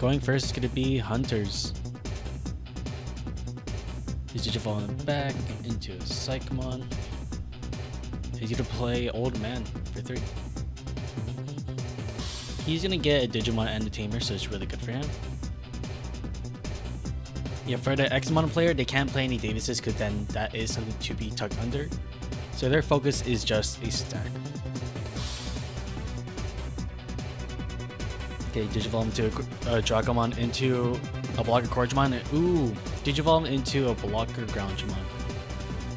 going first is going to be Hunters. He's going to fall back into EXAMON. He's going to play Old Man for 3. He's going to get a Digimon and a Tamer, so it's really good for him. Yeah, for the EXAMON player, they can't play any Davises because then that is something to be tucked under. So their focus is just a stack. Okay, Digivolve into a Dragomon into a blocker Corgimon. Ooh, Digivolve into a blocker Groundjamon.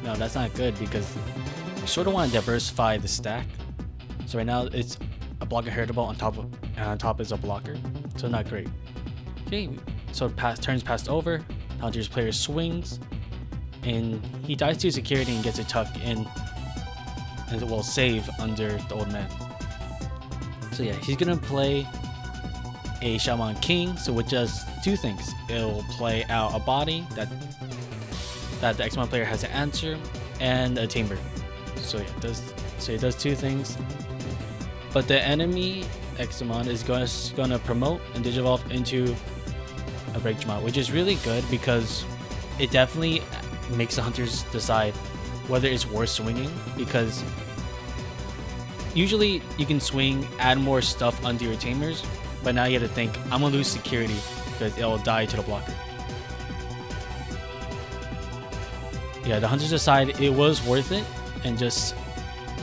No, that's not good because you sort of want to diversify the stack. So right now it's a blocker Heritable on top is a blocker, so not great. Okay, so turns passed over. Hunter's player swings, and he dies to security and gets a tuck in, and it will save under the Old Man. So yeah, he's gonna play a Shaman King, so with just 2 things, it'll play out a body that the EXAMON player has to answer, and a Tamer. So yeah, it does 2 things. But the enemy EXAMON is gonna promote and Digivolve into a Breakjamon, which is really good because it definitely makes the hunters decide whether it's worth swinging, because usually you can swing, add more stuff under your Tamers, but now you have to think, I'm gonna lose security because it'll die to the blocker. Yeah, the hunters decide it was worth it and just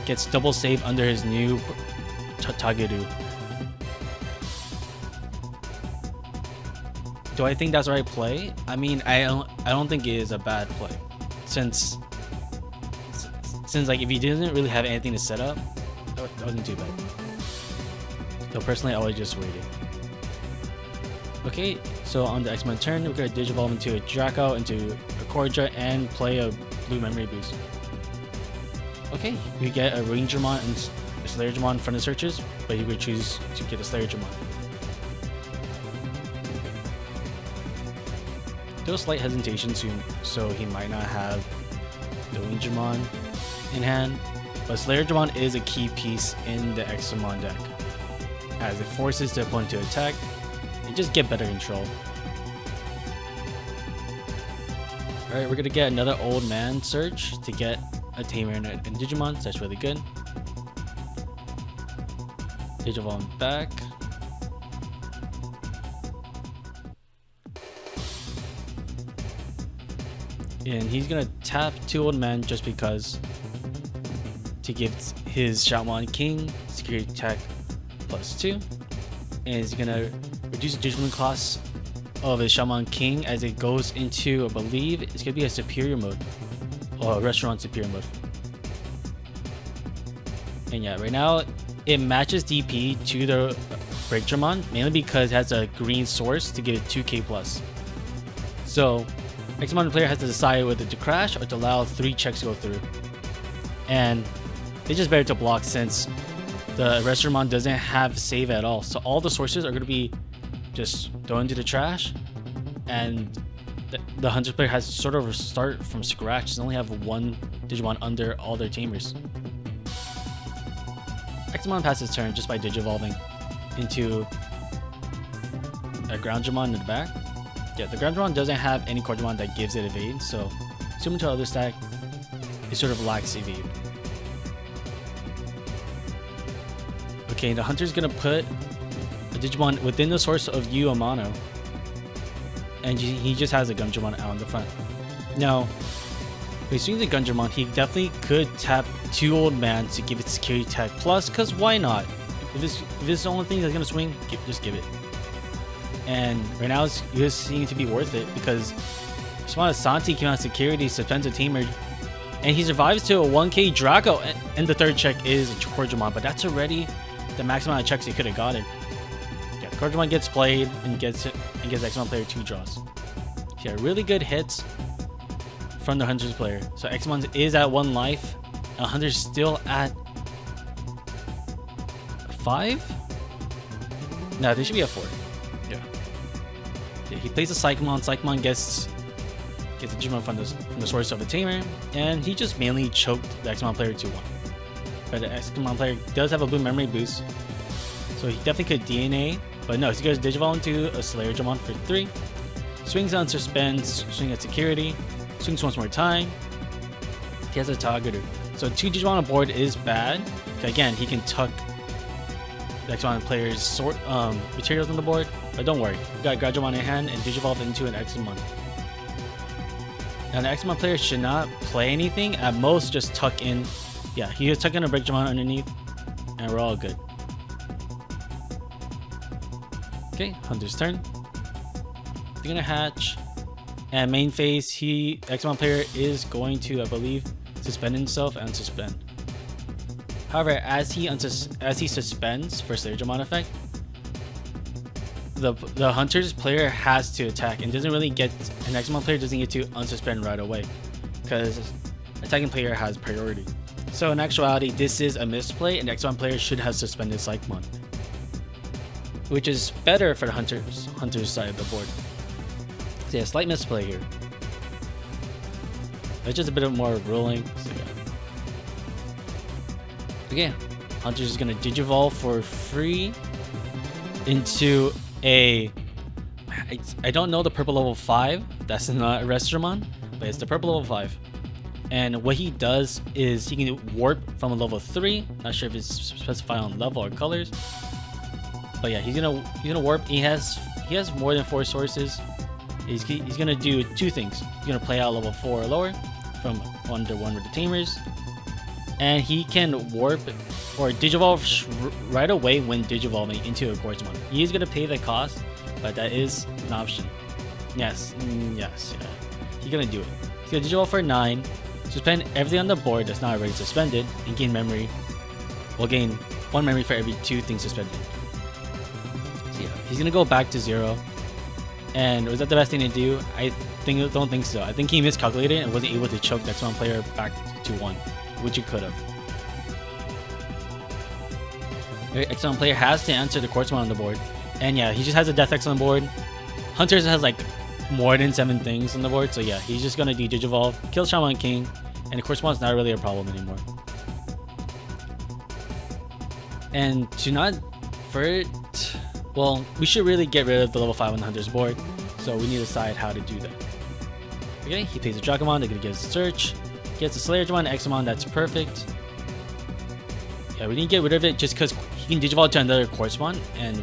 gets double save under his new Tageru. Do I think that's the right play? I mean, I don't think it is a bad play, since like if he didn't really have anything to set up, that wasn't too bad. So personally, I would just wait it. Okay, so on the EXAMON turn, we're gonna Digivolve into a Draco, into a Corja, and play a blue memory boost. Okay, we get a Rangermon and a Slayerjamon from the searches, but you would choose to get a Slayerjamon. There was slight hesitation, so he might not have the Rangermon in hand, but Slayerjamon is a key piece in the EXAMON deck, as it forces the opponent to attack and just get better control. Alright, we're gonna get another Old Man search to get a Tamer and Digimon, so that's really good. Digivolve back. And he's gonna tap 2 Old Men just because, to give his Shaman King security attack +2, and he's gonna reduce the Digimon cost of his Shaman King as it goes into, I believe it's gonna be a superior mode, or a restaurant superior mode. And yeah, right now it matches DP to the Breakjamon mainly because it has a green source to give it 2k plus. So EXAMON player has to decide whether to crash or to allow 3 checks to go through, and it's just better to block since the Restaurant doesn't have save at all. So all the sources are going to be just thrown into the trash, and the Hunter player has to sort of start from scratch. They only have 1 Digimon under all their Tamers. EXAMON passes turn just by Digivolving into a Groundjamon in the back. Yeah, the Groundjamon doesn't have any Corgimon that gives it evade, so similar to other stack, it sort of lacks evade. Okay, the Hunter's gonna put a Digimon within the source of Yu Amano, and he just has a Gundramon out in the front. Now, when he swings the Gundramon, he definitely could tap 2 Old Man to give it security tag plus, because why not? If this is the only thing that's gonna swing, just give it. And right now it just seems to be worth it because Shimada Santi came out security, suspends a Tamer, and he survives to a 1k Draco, and the 3rd check is a Corgimon, but that's already the maximum amount of checks he could have gotten. Yeah, the Corgimon gets played and gives EXAMON player 2 draws. So yeah, really good hits from the Hunter's player. So EXAMON is at 1 life, and Hunter's still at 5? No, they should be at 4. Yeah, he plays a Psychomon. Psychomon gets the Digimon from the source of the Tamer, and he just mainly choked the EXAMON player 2-1. But the EXAMON player does have a blue memory boost, so he definitely could DNA But no, he goes Digivolve into a Slayerjamon for 3. Swings on Suspends, swing at Security, swings once more time. He has a Targeter. So 2 Digimon on board is bad. Again, he can tuck the Examon player's materials on the board. But don't worry, we got Grudgemon in hand and Digivolve into an Examon. Now the Examon player should not play anything. At most, just tuck in. Yeah, he just tuck in a Breakjamon underneath, and we're all good. Okay, Hunter's turn. He's gonna hatch, and main phase, Examon player is going to, I believe, suspend himself and suspend. However, as he suspends for Slayerjamon effect, the Hunter's player has to attack and doesn't really get, an Examon player doesn't get to unsuspend right away because attacking player has priority. So in actuality, this is a misplay and the Examon player should have suspended Psychmon, which is better for the Hunter's side of the board. So yeah, slight misplay here. It's just a bit of more ruling. So yeah. Okay, Hunter's is gonna Digivolve for free into a, I don't know the purple level 5. That's not a Restramon, but it's the purple level 5. And what he does is he can warp from a level 3. Not sure if it's specified on level or colors, but yeah, he's gonna warp. He has more than 4 sources. He's gonna do 2 things. He's gonna play out level 4 or lower from under one with the Tamers, and he can warp or Digivolve right away when Digivolving into a Quartzmon. He is gonna pay the cost, but that is an option. Yes, yes, yeah. He's gonna do it. He's gonna Digivolve for 9, suspend everything on the board that's not already suspended, and gain memory. We'll gain 1 memory for every 2 things suspended. So yeah, he's gonna go back to 0. And was that the best thing to do? Don't think so. I think he miscalculated and wasn't able to choke that one player back to 1, which he could have. Examon player has to answer the Quartzmon on the board, and yeah, he just has a Death X on the board. Hunters has like more than 7 things on the board, so yeah, he's just gonna do Digivolve, kill Shaman King, and the Quartzmon's not really a problem anymore. And to not for it, well, we should really get rid of the level 5 on the Hunter's board, so we need to decide how to do that. Okay, he plays a Dracomon, they're gonna get a Search, gets a Slayerjamon, Examon, that's perfect. Yeah, we need to get rid of it just because he can Digivolve to another Quartzmon, and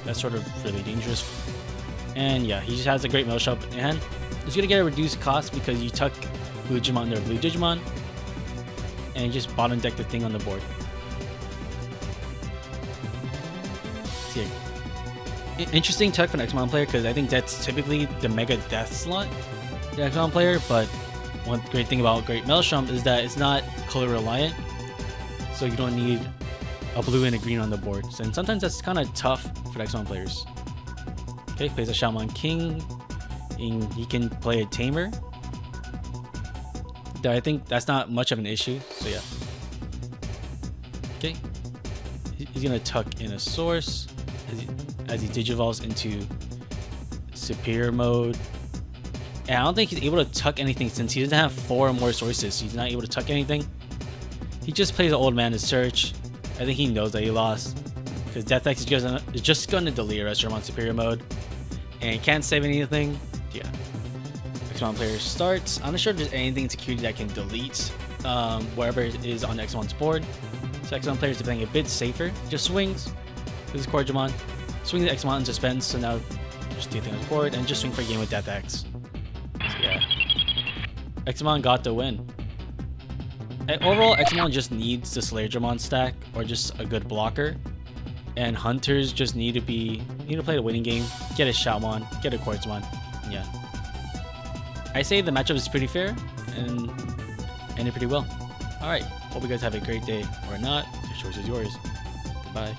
that's sort of really dangerous. And yeah, he just has a great Mail Shop in hand. He's gonna get a reduced cost because you tuck Blue Digimon under Blue Digimon, and you just bottom deck the thing on the board. See, interesting tuck for an Examon player because I think that's typically the Mega Death slot, the Examon player. But one great thing about Great Maelstrom is that it's not color reliant, so you don't need a blue and a green on the board. And sometimes that's kind of tough for Examon players. Okay, plays a Shaman King, and he can play a Tamer. Though I think that's not much of an issue, so yeah. Okay, he's gonna tuck in a Source as he Digivolves into Superior Mode. And I don't think he's able to tuck anything since he doesn't have 4 or more sources. He's not able to tuck anything. He just plays an Old Man to Search. I think he knows that he lost because Death X is just gonna delete a Restroom on Superior Mode, and he can't save anything. Yeah. Examon player starts. I'm not sure if there's anything in security that can delete wherever it is on Examon's board. So Examon player is playing a bit safer. Just swings. This is Corjamon. Swing the Examon in suspense. So now just do things on the board and just swing for a game with Death X. So yeah. Examon got the win. And overall, Examon just needs the Slayerjamon stack or just a good blocker. And Hunters just need to play the winning game, get a Shoutmon, get a Quartzmon. Yeah. I say the matchup is pretty fair and ended pretty well. Alright, hope you guys have a great day or not. Your choice is yours. Goodbye.